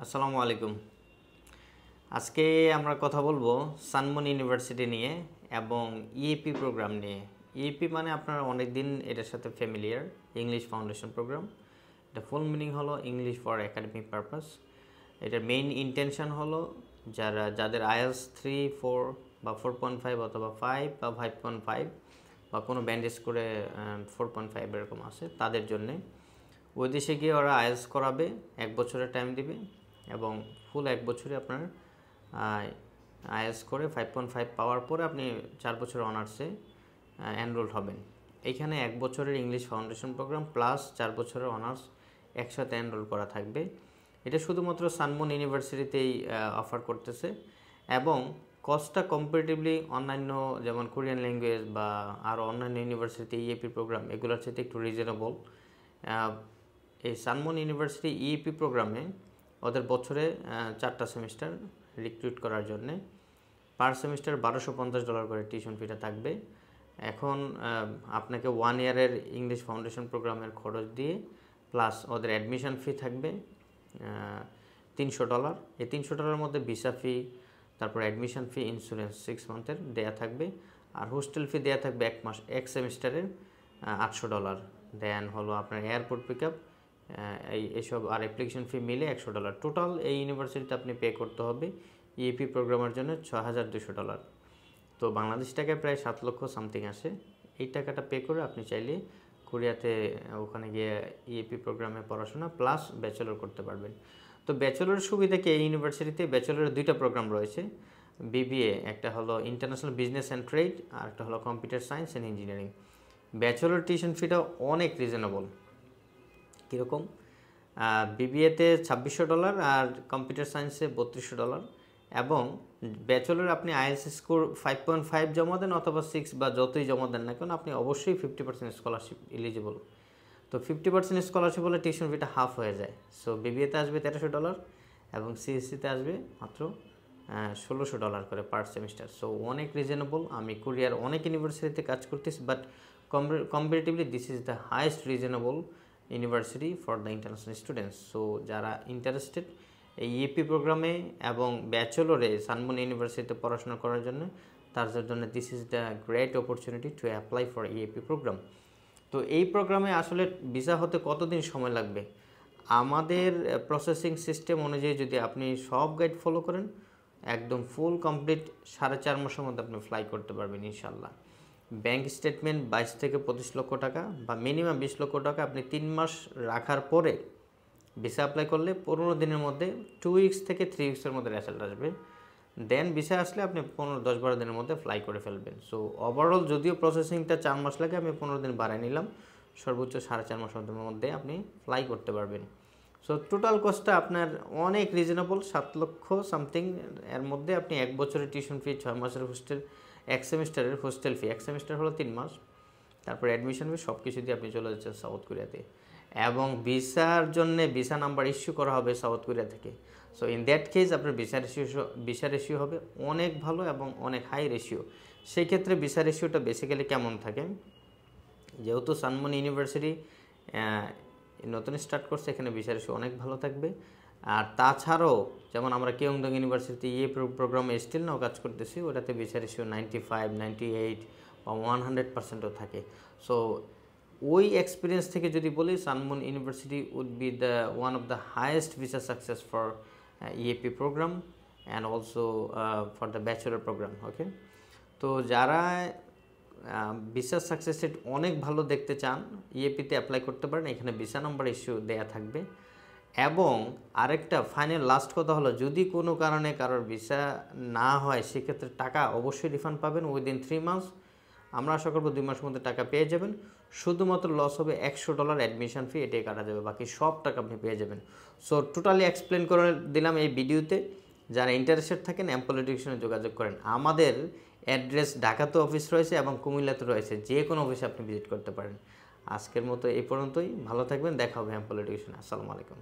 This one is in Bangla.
আসসালামু আলাইকুম। আজকে আমরা কথা বলবো সানমুন ইউনিভার্সিটি নিয়ে এবং ইএপি প্রোগ্রাম নিয়ে। ইএপি মানে আপনারা অনেক দিন এটার সাথে ফ্যামিলিয়ার, ইংলিশ ফাউন্ডেশন প্রোগ্রাম। এটা ফুল মিনিং হলো ইংলিশ ফর একাডেমিক পারপাস। এটার মেইন ইন্টেনশন হলো যাদের আইএলটিএস 3, 4 বা 4.5 অথবা 5 বা 5.5 বা কোনো ব্যান্ড স্কোরে 4.5 এরকম আছে তাদের জন্যে। ওই দেশে গিয়ে ওরা আইএলটিএস করাবে, 1 বছরের টাইম দিবে এবং ফুল 1 বছরে আপনার আইএলটিএস করে 5.5 পাওয়ার পরে আপনি 4 বছর অনার্সে এনরোলড হবেন। এইখানে 1 বছরের ইংলিশ ফাউন্ডেশন প্রোগ্রাম প্লাস 4 বছরের অনার্স একসাথে এনরোল করা থাকবে। এটা শুধুমাত্র সানমুন ইউনিভার্সিটিতেই অফার করতেছে এবং কস্টটা কম্পারেটিভলি অন্যান্য যেমন কোরিয়ান ল্যাঙ্গুয়েজ বা আরও অন্যান্য ইউনিভার্সিটি ইএপি প্রোগ্রাম এগুলোর সাথে একটু রিজনেবল। এই সানমুন ইউনিভার্সিটি ইএপি প্রোগ্রামে ওদের বছরে 4টা সেমিস্টার রিক্রুট করার জন্যে পার সেমিস্টার $1250 করে টিউশন ফিটা থাকবে। এখন আপনাকে 1 ইয়ারের ইংলিশ ফাউন্ডেশন প্রোগ্রামের খরচ দিয়ে প্লাস ওদের অ্যাডমিশন ফি থাকবে $300। এই $300 মধ্যে ভিসা ফি, তারপর অ্যাডমিশন ফি, ইন্স্যুরেন্স 6 মান্থের দেয়া থাকবে আর হোস্টেল ফি দেয়া থাকবে 1 মাস 1 সেমিস্টারের $800। দেন হলো আপনার এয়ারপোর্ট পিক আপ এইসব আর অ্যাপ্লিকেশন ফি মিলে $100। টোটাল এই ইউনিভার্সিটিতে আপনি পে করতে হবে ইএপি প্রোগ্রামের জন্য $6200। তো বাংলাদেশ টাকায় প্রায় 7 লক্ষ সামথিং আসে। এই টাকাটা পে করে আপনি চাইলে কোরিয়াতে ওখানে গিয়ে ইএপি প্রোগ্রামে পড়াশোনা প্লাস ব্যাচেলর করতে পারবেন। তো ব্যাচেলরের সুবিধা কি, এই ইউনিভার্সিটিতে ব্যাচেলরের 2টা প্রোগ্রাম রয়েছে বিবিএ, একটা হলো ইন্টারন্যাশনাল বিজনেস অ্যান্ড ট্রেড আর একটা হলো computer science and engineering. Bachelor tuition ফিটা অনেক রিজনেবল। কীরকম? বিবিএতে $2600 আর কম্পিউটার সায়েন্সে $3200 এবং ব্যাচেলর আপনি আইএলটিএস স্কোর 5.5 জমা দেন অথবা 6 বা যতই জমা দেন না কেন আপনি অবশ্যই 50% স্কলারশিপ এলিজিবল। তো 50% স্কলারশিপ হলে টিউশন ফিটা হাফ হয়ে যায়। সো বিবিএতে আসবে $1300 এবং সিএসসিতে আসবে মাত্র $1600 করে পার সেমিস্টার। সো অনেক রিজনেবল। আমি কোরিয়ার অনেক ইউনিভার্সিটিতে কাজ করতেছি, but comparatively this is the highest reasonable university for the international students. So যারা ইন্টারেস্টেড এই ইএপি প্রোগ্রামে এবং ব্যাচেলরে সানমুন ইউনিভার্সিটিতে পড়াশোনা করার জন্য, তাদের জন্য this is the great opportunity to apply for EAP program. তো এই প্রোগ্রামে আসলে ভিসা হতে কতদিন সময় লাগবে? আমাদের প্রসেসিং সিস্টেম অনুযায়ী যদি আপনি সব গাইড ফলো করেন একদম ফুল কমপ্লিট 4.5 মাসের মধ্যে আপনি ফ্লাই করতে পারবেন ইনশাল্লাহ। ব্যাংক স্টেটমেন্ট 22 থেকে 25 লক্ষ টাকা বা মিনিমাম 20 লক্ষ টাকা আপনি 3 মাস রাখার পরে ভিসা অ্যাপ্লাই করলে 15 দিনের মধ্যে 2 উইকস থেকে 3 উইকসের মধ্যে রেজাল্ট আসবে। দেন ভিসা আসলে আপনি 10-12 দিনের মধ্যে ফ্লাই করে ফেলবেন। সো ওভারঅল যদিও প্রসেসিংটা 4 মাস লাগে, আমি 15 দিন বাড়ায় নিলাম, সর্বোচ্চ 4.5 মাসের মধ্যে আপনি ফ্লাই করতে পারবেন। সো টোটাল কস্টটা আপনার অনেক রিজনেবল, 7 লক্ষ সামথিং। এর মধ্যে আপনি 1 বছরের টিউশন ফি, 6 মাসের হোস্টেল, 1 সেমিস্টারের হোস্টেল ফি, 1 সেমিস্টার হলো 3 মাস, তারপর অ্যাডমিশন ফি, সব কিছু দিয়ে আপনি চলে যাচ্ছেন সাউথ কোরিয়াতে। এবং ভিসার জন্যে ভিসা নাম্বার ইস্যু করা হবে সাউথ কোরিয়া থেকে। সো ইন দ্যাট কেস আপনার ভিসা রেশিও হবে অনেক ভালো এবং অনেক হাই রেশিও। সেই ক্ষেত্রে ভিসা রেশিওটা বেসিক্যালি কেমন থাকে, যেহেতু সানমুন ইউনিভার্সিটি নতুন স্টার্ট করছে, এখানে ভিসা রেশিও অনেক ভালো থাকবে। আর তাছাড়াও যেমন আমরা কিয়ংডং ইউনিভার্সিটি প্রোগ্রামে স্টিল নাও কাজ করতেছি, ওটাতে ভিসা রেশিও 95, 98 বা 100%ও থাকে। সো ওই এক্সপিরিয়েন্স থেকে যদি বলি, Sunmoon university would be the one of the highest visa success for EAP program and also for the bachelor program. Okay, তো যারা ভিসা সাকসেস রেট অনেক ভালো দেখতে চান ইএপিতে অ্যাপ্লাই করতে পারেন। এখানে ভিসা নাম্বার ইস্যু দেয়া থাকবে। এবং আরেকটা ফাইনাল লাস্ট কথা হলো, যদি কোনো কারণে কারোর ভিসা না হয় সেক্ষেত্রে টাকা অবশ্যই রিফান্ড পাবেন উইদিন 3 মাস। আমরা আশা করবো 2 মাসের মধ্যে টাকা পেয়ে যাবেন। শুধুমাত্র লস হবে $100 অ্যাডমিশন ফি, এটাই কাটা যাবে, বাকি সব টাকা আপনি পেয়ে যাবেন। সো টোটালি এক্সপ্লেন করে দিলাম এই ভিডিওতে। যারা ইন্টারেস্টেড থাকেন এমপ্লয় এডুকেশনে যোগাযোগ করেন। আমাদের অ্যাড্রেস ঢাকাতে অফিস রয়েছে এবং কুমিল্লাতে রয়েছে, যে কোনো অফিসে আপনি ভিজিট করতে পারেন। আজকের মতো এই পর্যন্তই, ভালো থাকবেন, দেখা হবে এমপ্লয় এডুকেশনে। আসসালামু আলাইকুম।